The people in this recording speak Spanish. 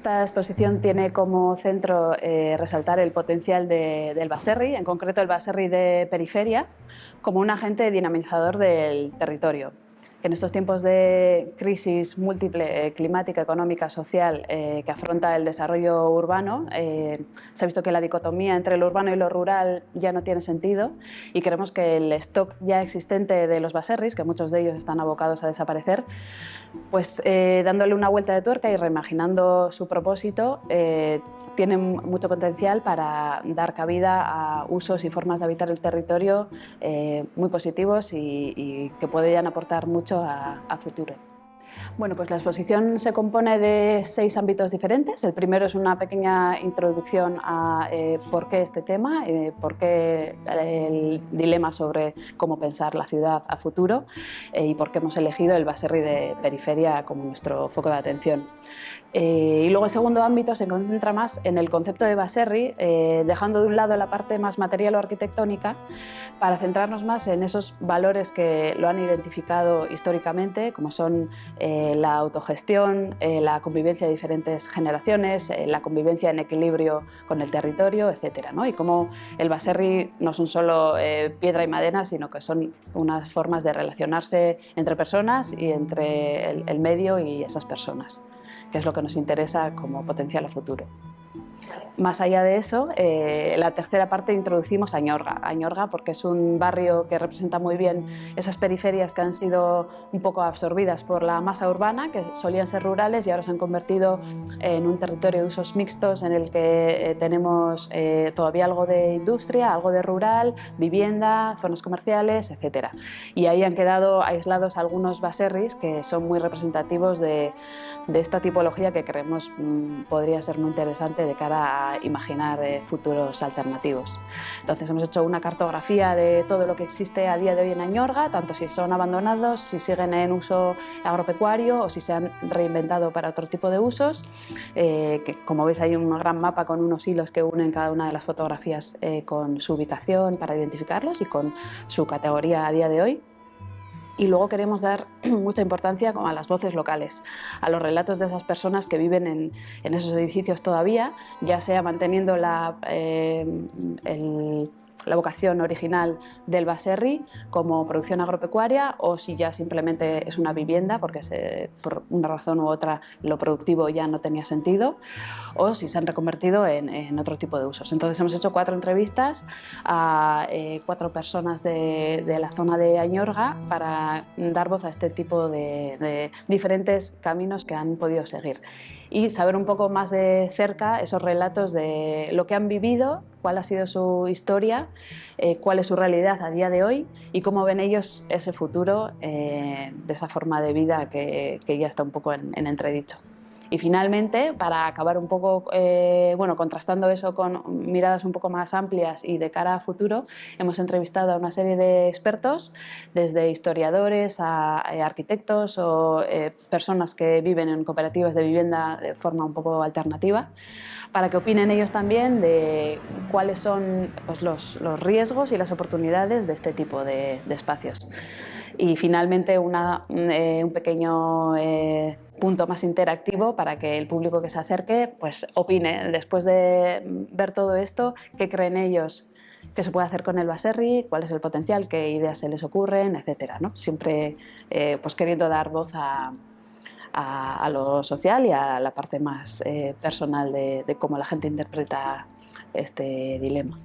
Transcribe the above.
Esta exposición tiene como centro resaltar el potencial del baserri, en concreto el baserri de periferia, como un agente dinamizador del territorio. En estos tiempos de crisis múltiple, climática, económica, social, que afronta el desarrollo urbano, se ha visto que la dicotomía entre lo urbano y lo rural ya no tiene sentido y creemos que el stock ya existente de los baserris, que muchos de ellos están abocados a desaparecer, pues dándole una vuelta de tuerca y reimaginando su propósito, tienen mucho potencial para dar cabida a usos y formas de habitar el territorio muy positivos y que pueden aportar mucho a futuro. Bueno, pues la exposición se compone de 6 ámbitos diferentes. El primero es una pequeña introducción a por qué este tema, por qué el dilema sobre cómo pensar la ciudad a futuro y por qué hemos elegido el baserri de periferia como nuestro foco de atención. Y luego el segundo ámbito se concentra más en el concepto de baserri, dejando de un lado la parte más material o arquitectónica para centrarnos más en esos valores que lo han identificado históricamente, como son la autogestión, la convivencia de diferentes generaciones, la convivencia en equilibrio con el territorio, etc., ¿no? Y cómo el baserri no son solo piedra y madera, sino que son unas formas de relacionarse entre personas y entre el medio y esas personas, que es lo que nos interesa como potencial a futuro. Más allá de eso, la tercera parte introducimos Añorga. Añorga porque es un barrio que representa muy bien esas periferias que han sido un poco absorbidas por la masa urbana, que solían ser rurales y ahora se han convertido en un territorio de usos mixtos en el que tenemos todavía algo de industria, algo de rural, vivienda, zonas comerciales, etc. Y ahí han quedado aislados algunos baserris que son muy representativos de esta tipología que creemos podría ser muy interesante de cara a imaginar futuros alternativos. Entonces hemos hecho una cartografía de todo lo que existe a día de hoy en Añorga, tanto si son abandonados, si siguen en uso agropecuario o si se han reinventado para otro tipo de usos, que como veis hay un gran mapa con unos hilos que unen cada una de las fotografías con su ubicación para identificarlos y con su categoría a día de hoy. Y luego queremos dar mucha importancia a las voces locales, a los relatos de esas personas que viven en esos edificios todavía, ya sea manteniendo la vocación original del baserri como producción agropecuaria o si ya simplemente es una vivienda porque por una razón u otra lo productivo ya no tenía sentido o si se han reconvertido en otro tipo de usos. Entonces hemos hecho 4 entrevistas a 4 personas de la zona de Añorga para dar voz a este tipo de diferentes caminos que han podido seguir y saber un poco más de cerca esos relatos de lo que han vivido, cuál ha sido su historia, cuál es su realidad a día de hoy y cómo ven ellos ese futuro de esa forma de vida que ya está un poco en entredicho. Y finalmente, para acabar un poco contrastando eso con miradas un poco más amplias y de cara a futuro, hemos entrevistado a una serie de expertos, desde historiadores a arquitectos o personas que viven en cooperativas de vivienda de forma un poco alternativa, para que opinen ellos también de cuáles son pues, los riesgos y las oportunidades de este tipo de espacios. Y finalmente un pequeño punto más interactivo para que el público que se acerque pues, opine, después de ver todo esto, qué creen ellos que se puede hacer con el baserri, cuál es el potencial, qué ideas se les ocurren, etc., ¿no? Siempre pues, queriendo dar voz a lo social y a la parte más personal de cómo la gente interpreta este dilema.